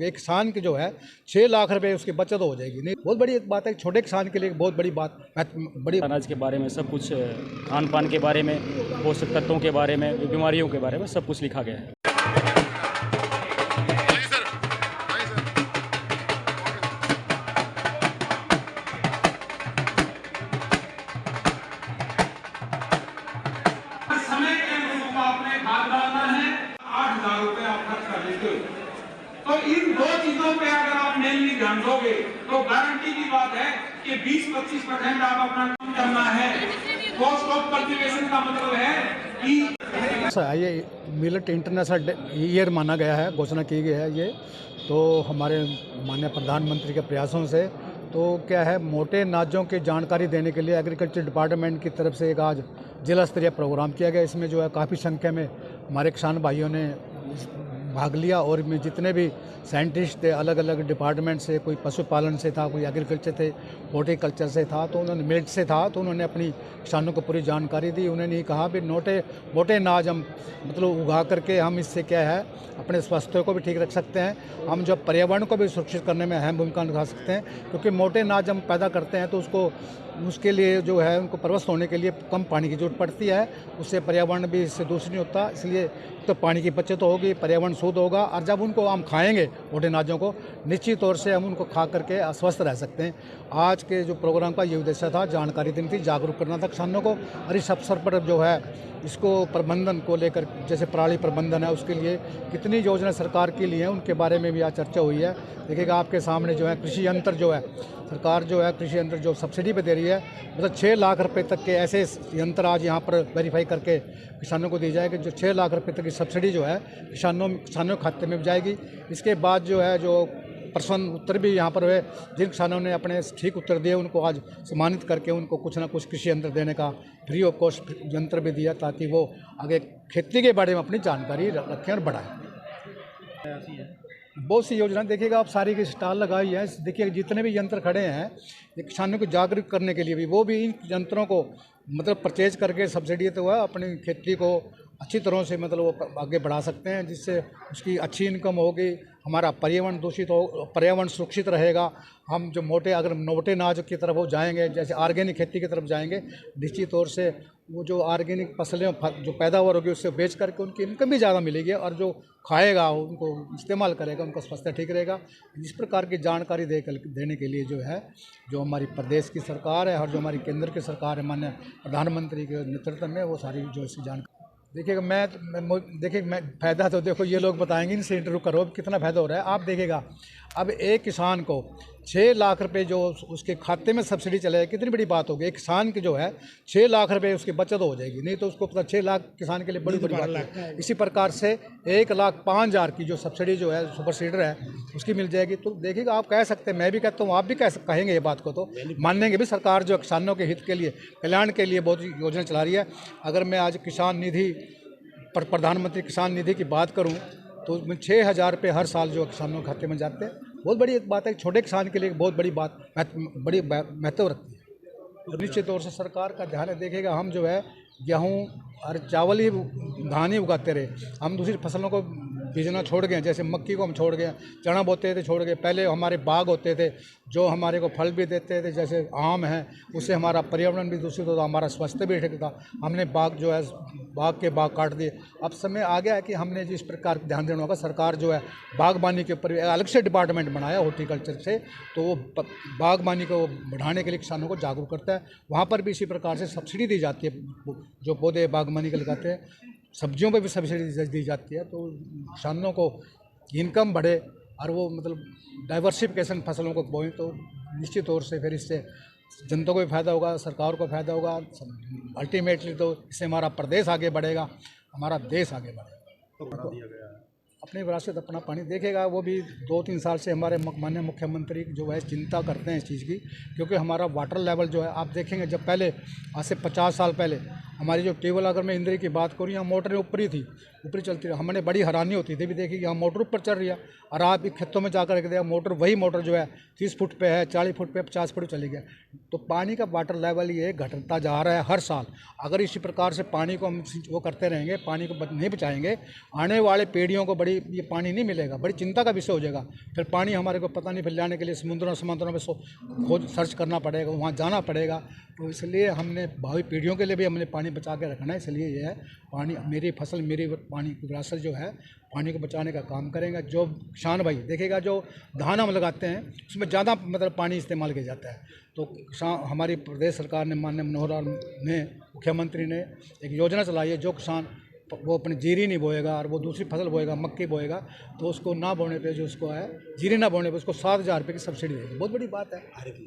एक किसान की जो है 6 लाख रुपए उसकी बचत हो जाएगी। नहीं, बहुत बड़ी एक बात है, छोटे किसान के लिए बहुत बड़ी बात, बड़ी अनाज के बारे में सब कुछ, खान पान के बारे में, पोषक तत्वों के बारे में, बीमारियों के बारे में सब कुछ लिखा गया है। समय के अनुरूप आपने खाद डालना है, 8,000 रुपए आप खर्च कर लेते हो। तो इन दो चीजों पे अगर आप मेनली ध्यान दोगे तो गारंटी की बात है कि 20-25% आप अपना काम करना है। कॉस्ट ऑफ कल्टीवेशन का मतलब है कि ये मिलेट इंटरनेशनल ईयर माना गया है, घोषणा की गई है। ये तो हमारे माननीय प्रधानमंत्री के प्रयासों से तो क्या है, मोटे अनाजों की जानकारी देने के लिए एग्रीकल्चर डिपार्टमेंट की तरफ से एक आज जिला स्तरीय प्रोग्राम किया गया। इसमें जो है काफ़ी संख्या में हमारे किसान भाइयों ने भाग लिया और में जितने भी साइंटिस्ट थे अलग अलग डिपार्टमेंट से, कोई पशुपालन से था, कोई एग्रीकल्चर थे, हॉर्टिकल्चर से था, तो उन्होंने मिलेट से था, तो उन्होंने अपनी किसानों को पूरी जानकारी दी। उन्होंने ये कहा भी मोटे अनाज हम मतलब उगा करके हम इससे क्या है अपने स्वास्थ्य को भी ठीक रख सकते हैं, हम जो पर्यावरण को भी सुरक्षित करने में अहम भूमिका निभा सकते हैं। क्योंकि मोटे अनाज हम पैदा करते हैं तो उसके लिए जो है उनको परवस्त होने के लिए कम पानी की जरूरत पड़ती है, उससे पर्यावरण भी इससे दूषित नहीं होता। इसलिए तो पानी की बचत होगी, पर्यावरण शुद्ध होगा, और जब उनको हम खाएंगे मोटे अनाजों को, निश्चित तौर से हम उनको खा करके स्वस्थ रह सकते हैं। आज के जो प्रोग्राम का ये उद्देश्य था, जानकारी देनी थी, जागरूक करना था किसानों को। और इस अवसर पर जो है इसको प्रबंधन को लेकर, जैसे पराली प्रबंधन है, उसके लिए कितनी योजना सरकार के लिए हैं उनके बारे में भी आज चर्चा हुई है। देखिएगा आपके सामने जो है कृषि यंत्र जो है सरकार जो है कृषि यंत्र जो सब्सिडी पे दे रही है, मतलब 6 लाख रुपए तक के ऐसे यंत्र आज यहाँ पर वेरीफाई करके किसानों को दी जाएगी। जो 6 लाख रुपए तक की सब्सिडी जो है किसानों के खाते में जाएगी। इसके बाद जो है जो प्रश्न उत्तर भी यहाँ पर हुए, जिन किसानों ने अपने ठीक उत्तर दिए उनको आज सम्मानित करके उनको कुछ ना कुछ कृषि यंत्र देने का फ्री ऑफ कॉस्ट यंत्र भी दिया, ताकि वो आगे खेती के बारे में अपनी जानकारी रखें और बढ़ाएं। बहुत सी योजना देखिएगा आप, सारी की स्टॉल लगाई है। देखिए जितने भी यंत्र खड़े हैं ये किसानों को जागरूक करने के लिए भी, वो भी इन यंत्रों को मतलब परचेज करके सब्सिडी तो है अपनी खेती को अच्छी तरह से मतलब वो आगे बढ़ा सकते हैं, जिससे उसकी अच्छी इनकम होगी, हमारा पर्यावरण सुरक्षित रहेगा। हम जो मोटे अनाज की तरफ वो जाएंगे, जैसे ऑर्गेनिक खेती की तरफ जाएंगे, निश्चित तौर से वो जो ऑर्गेनिक फसलें जो पैदावार होगी उससे बेच करके उनकी इनकम भी ज़्यादा मिलेगी, और जो खाएगा उनको इस्तेमाल करेगा उनका स्वास्थ्य ठीक रहेगा। इस प्रकार की जानकारी देने के लिए जो है जो हमारी प्रदेश की सरकार है और जो हमारी केंद्र की सरकार है माननीय प्रधानमंत्री के नेतृत्व में, वो सारी जो इसकी जानकारी देखिएगा। मैं फ़ायदा तो देखो ये लोग बताएंगे, इनसे इंटरव्यू करो कितना फ़ायदा हो रहा है। आप देखिएगा अब एक किसान को 6 लाख रुपए जो उसके खाते में सब्सिडी चले, कितनी बड़ी बात होगी। एक किसान की जो है 6 लाख रुपए उसकी बचत हो जाएगी। नहीं तो उसको पता 6 लाख किसान के लिए बड़ी बात है। इसी प्रकार से 1,05,000 की जो सब्सिडी जो है सुपर सीडर है उसकी मिल जाएगी। तो देखिएगा आप कह सकते हैं, मैं भी कहता हूँ, आप भी कहेंगे ये बात को तो मानेंगे भी। सरकार जो किसानों के हित के लिए, कल्याण के लिए बहुत योजना चला रही है। अगर मैं आज किसान निधि प्रधानमंत्री किसान निधि की बात करूं तो उसमें 6,000 रुपये हर साल जो किसानों के खाते में जाते हैं। बहुत बड़ी एक बात है, छोटे किसान के लिए बहुत बड़ी बात, बड़ी महत्व रखती है। तो निश्चित तौर से सरकार का ध्यान है। देखिएगा हम जो है गेहूँ और चावल ही धान ही उगाते रहे, हम दूसरी फसलों को बीजना छोड़ गए। जैसे मक्की को हम छोड़ गए, चना बोते थे छोड़ गए। पहले हमारे बाग होते थे जो हमारे को फल भी देते थे, जैसे आम है, उससे हमारा पर्यावरण भी दूषित होता, हमारा स्वास्थ्य भी ठीक था। हमने बाग जो है बाग काट दिए। अब समय आ गया है कि हमने जिस प्रकार ध्यान देना होगा। सरकार जो है बागबानी के ऊपर अलग से डिपार्टमेंट बनाया हॉर्टिकल्चर से, तो वो बागबानी को बढ़ाने के लिए किसानों को जागरूक करता है। वहाँ पर भी इसी प्रकार से सब्सिडी दी जाती है, जो पौधे बागबानी के लगाते हैं, सब्जियों पर भी सब्सिडी दी जाती है। तो किसानों को इनकम बढ़े और वो मतलब डाइवर्सिफिकेशन फसलों को बोएं, तो निश्चित तौर से फिर इससे जनता को भी फायदा होगा, सरकार को फायदा होगा। अल्टीमेटली तो इससे हमारा प्रदेश आगे बढ़ेगा, हमारा देश आगे बढ़ेगा। अपनी विरासत अपना पानी देखेगा। वो भी 2-3 साल से हमारे माननीय मुख्यमंत्री जो है चिंता करते हैं इस चीज़ की, क्योंकि हमारा वाटर लेवल जो है, आप देखेंगे जब पहले आज से 50 साल पहले हमारी जो ट्यूबवेल, अगर मैं इंदिरा की बात करूँ, यहाँ मोटरें ऊपर ही थी, ऊपर चलती रही। हमने बड़ी हैरानी होती थी भी देखी कि हम मोटर ऊपर चल रही है और आप खेतों में जाकर रख दिया मोटर, वही मोटर जो है 30 फुट पे है, 40 फुट पे, 50 फुट चली गया। तो पानी का वाटर लेवल ये घटता जा रहा है हर साल। अगर इसी प्रकार से पानी को हम वो करते रहेंगे, पानी को नहीं बचाएंगे, आने वाले पीढ़ियों को बड़ी ये पानी नहीं मिलेगा, बड़ी चिंता का विषय हो जाएगा। फिर पानी हमारे को पता नहीं, फिर लाने के लिए समुद्रों में खोज सर्च करना पड़ेगा, वहाँ जाना पड़ेगा। तो इसलिए हमने भावी पीढ़ियों के लिए भी हमने पानी बचा के रखना है। इसलिए ये है पानी मेरी फसल मेरी पानी की विरासत जो है, पानी को बचाने का काम करेंगे। जो किसान भाई देखेगा, जो धान हम लगाते हैं उसमें ज़्यादा मतलब पानी इस्तेमाल किया जाता है। तो किसान, हमारी प्रदेश सरकार ने, माननीय मनोहर लाल ने, मुख्यमंत्री ने एक योजना चलाई है, जो किसान वो अपनी जीरी नहीं बोएगा और वो दूसरी फसल बोएगा, मक्की बोएगा, तो उसको ना बोने पे जो उसको है जीरी ना बोने पे उसको 7,000 रुपये की सब्सिडी देगी। बहुत बड़ी बात है,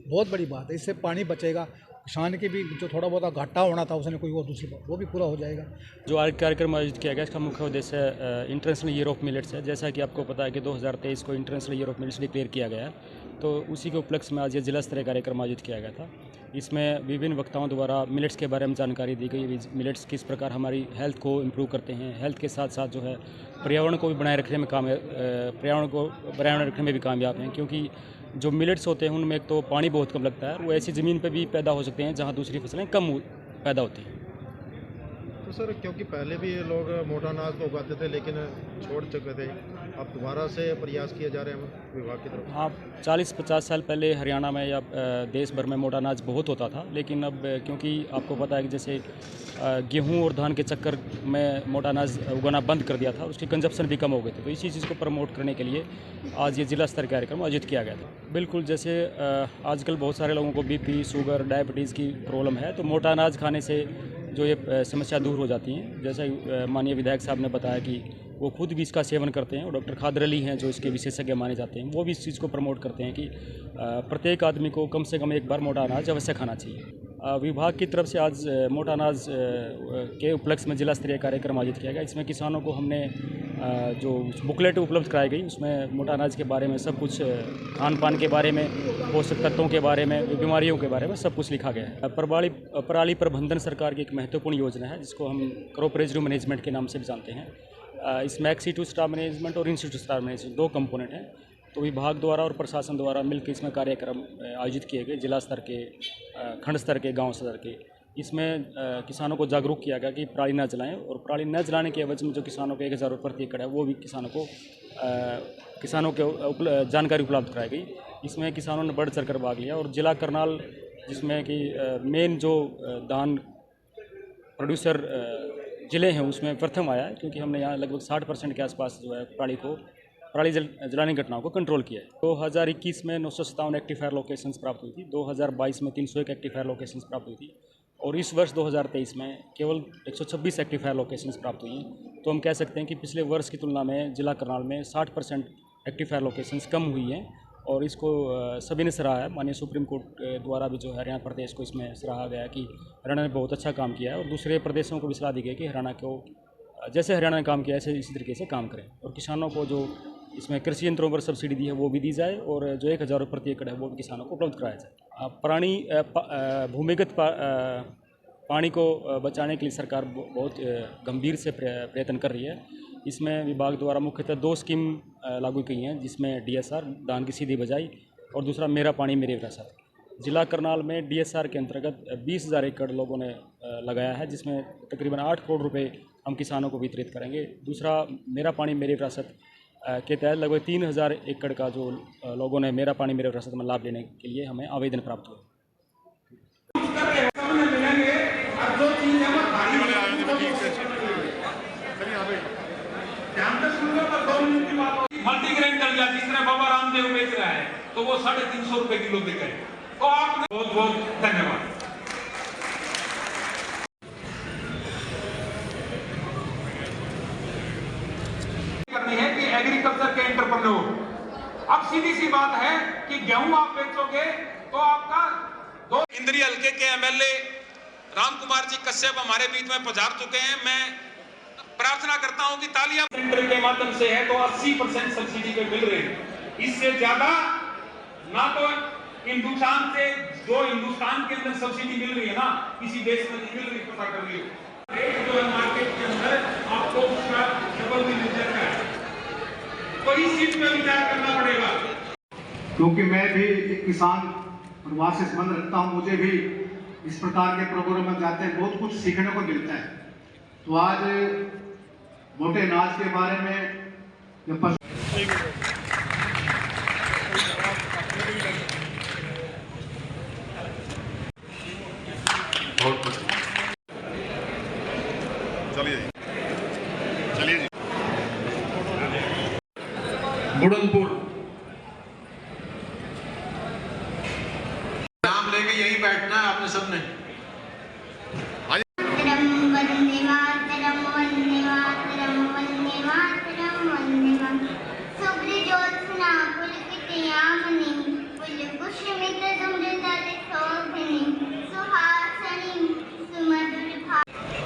बहुत बड़ी बात है। इससे पानी बचेगा, किसान की भी जो थोड़ा बहुत घाटा होना था उसने कोई वो दूसरी वो भी पूरा हो जाएगा। जो आज कार्यक्रम आयोजित किया गया इसका मुख्य उद्देश्य इंटरनेशनल ईयर ऑफ मिलेट्स है। जैसा कि आपको पता है कि 2023 को international year of millets declare किया गया है, तो उसी के उपलक्ष्य में आज ये जिला स्तरीय कार्यक्रम आयोजित किया गया था। इसमें विभिन्न वक्ताओं द्वारा मिलेट्स के बारे में जानकारी दी गई। मिलेट्स किस प्रकार हमारी हेल्थ को इम्प्रूव करते हैं, हेल्थ के साथ साथ जो है पर्यावरण को भी बनाए रखने में पर्यावरण रखने में भी कामयाब हैं, क्योंकि जो मिलेट्स होते हैं उनमें एक तो पानी बहुत कम लगता है, वो ऐसी ज़मीन पे भी पैदा हो सकते हैं जहाँ दूसरी फसलें कम पैदा होती हैं। तो सर, क्योंकि पहले भी ये लोग मोटा अनाज तो उगाते थे लेकिन छोड़ चुके थे, अब दोबारा से प्रयास किए जा रहे हैं विभाग की तरफ? हाँ, 40-50 साल पहले हरियाणा में या देश भर में मोटा अनाज बहुत होता था, लेकिन अब क्योंकि आपको पता है कि जैसे गेहूं और धान के चक्कर में मोटा अनाज उगाना बंद कर दिया था, उसकी कंजप्शन भी कम हो गई थी। तो इसी चीज़ को प्रमोट करने के लिए आज ये जिला स्तर कार्यक्रम आयोजित किया गया था। बिल्कुल, जैसे आजकल बहुत सारे लोगों को BP, शुगर, डायबिटीज़ की प्रॉब्लम है, तो मोटा अनाज खाने से जो ये समस्या दूर हो जाती हैं। जैसा माननीय विधायक साहब ने बताया कि वो खुद भी इसका सेवन करते हैं और डॉक्टर खादर अली हैं जो इसके विशेषज्ञ माने जाते हैं, वो भी इस चीज़ को प्रमोट करते हैं कि प्रत्येक आदमी को कम से कम एक बार मोटा अनाज अवश्य खाना चाहिए। विभाग की तरफ से आज मोटा अनाज के उपलक्ष्य में जिला स्तरीय कार्यक्रम आयोजित किया गया। इसमें किसानों को हमने जो बुकलेट उपलब्ध कराई गई, उसमें मोटा अनाज के बारे में सब कुछ, खान पान के बारे में, पोषक तत्वों के बारे में, बीमारियों के बारे में सब कुछ लिखा गया है। पराली प्रबंधन सरकार की एक महत्वपूर्ण योजना है जिसको हम क्रॉप रेजिड्यू मैनेजमेंट के नाम से भी जानते हैं। इसमें एक्सीटू स्टाफ मैनेजमेंट और इंस्टीट्यूट स्टाफ मैनेजमेंट 2 कंपोनेंट हैं। तो विभाग द्वारा और प्रशासन द्वारा मिलकर इसमें कार्यक्रम आयोजित किए गए, जिला स्तर के, खंड स्तर के, गांव स्तर के। इसमें किसानों को जागरूक किया गया कि पराली न जलाएं, और पराली न जलाने के एवज में जो किसानों को 1,000 रुपये प्रति एकड़ है वो भी किसानों को जानकारी उपलब्ध कराई गई। इसमें किसानों ने बढ़ चढ़ कर भाग लिया, और जिला करनाल जिसमें कि मेन जो धान प्रोड्यूसर ज़िले हैं उसमें प्रथम आया है, क्योंकि हमने यहाँ लगभग 60% के आसपास जो है पराली जलाने की घटनाओं को कंट्रोल किया है। 2021 में 957 एक्टिव फायर लोकेशंस प्राप्त हुई थी, 2022 में 301 एक्टिव फायर लोकेशंस प्राप्त हुई थी, और इस वर्ष 2023 में केवल 126 एक्टिव फायर लोकेशंस प्राप्त हुई हैं। तो हम कह सकते हैं कि पिछले वर्ष की तुलना में जिला करनाल में 60% एक्टिव फायर लोकेशंस कम हुई हैं, और इसको सभी ने सराहा है। माननीय सुप्रीम कोर्ट द्वारा भी जो है हरियाणा प्रदेश को इसमें सराहा गया कि हरियाणा ने बहुत अच्छा काम किया है, और दूसरे प्रदेशों को भी सलाह दी गई कि हरियाणा को जैसे हरियाणा ने काम किया है इसी तरीके से काम करें, और किसानों को जो इसमें कृषि यंत्रों पर सब्सिडी दी है वो भी दी जाए, और जो 1,000 रुपये प्रति एकड़ है वो भी किसानों को उपलब्ध कराया जाए। भूमिगत पानी को बचाने के लिए सरकार बहुत गंभीर से प्रयत्न कर रही है। इसमें विभाग द्वारा मुख्यतः 2 स्कीम लागू की हैं, जिसमें DSR, धान की सीधी बजाई, और दूसरा मेरा पानी मेरी विरासत। जिला करनाल में DSR के अंतर्गत 20,000 एकड़ लोगों ने लगाया है, जिसमें तकरीबन 8 करोड़ रुपए हम किसानों को वितरित करेंगे। दूसरा मेरा पानी मेरी विरासत के तहत लगभग 3,000 एकड़ का जो लोगों ने मेरा पानी मेरी विरासत में लाभ लेने के लिए हमें आवेदन प्राप्त हुआ। मल्टीग्रेन दलिया जिसने बाबा रामदेव बेच रहा है तो वो 350 रुपए किलो बिके। तो आपने बहुत बहुत धन्यवाद। करनी है कि एग्रीकल्चर के एंटरप्रेन्योर, अब सीधी सी बात है कि गेहूं आप बेचोगे तो आपका इंद्री हल्के के MLA राम कुमार जी कश्यप हमारे बीच में पधार चुके हैं। मैं प्रार्थना करता हूं कि तालियां सेंटर के माध्यम से है तो 80% सब्सिडी पे मिल रही है। इससे ज्यादा ना तो हिंदुस्तान से, जो हिंदुस्तान के अंदर सब्सिडी मिल रही है ना, किसी देश में नहीं मिल रही, पता कर लियो। रेट जो है मार्केट के अंदर आपको उसका डबल भी मिल जाता है, तो इस चीज पे विचार करना पड़ेगा। क्योंकि मैं भी एक किसान परिवार से संबंध रखता हूँ, मुझे भी इस प्रकार के प्रोग्राम में जाते हैं बहुत कुछ सीखने को मिलता है। तो आज मोटे अनाज के बारे में या बुढ़नपुर नाम लेके यहीं बैठना है आपने सबने।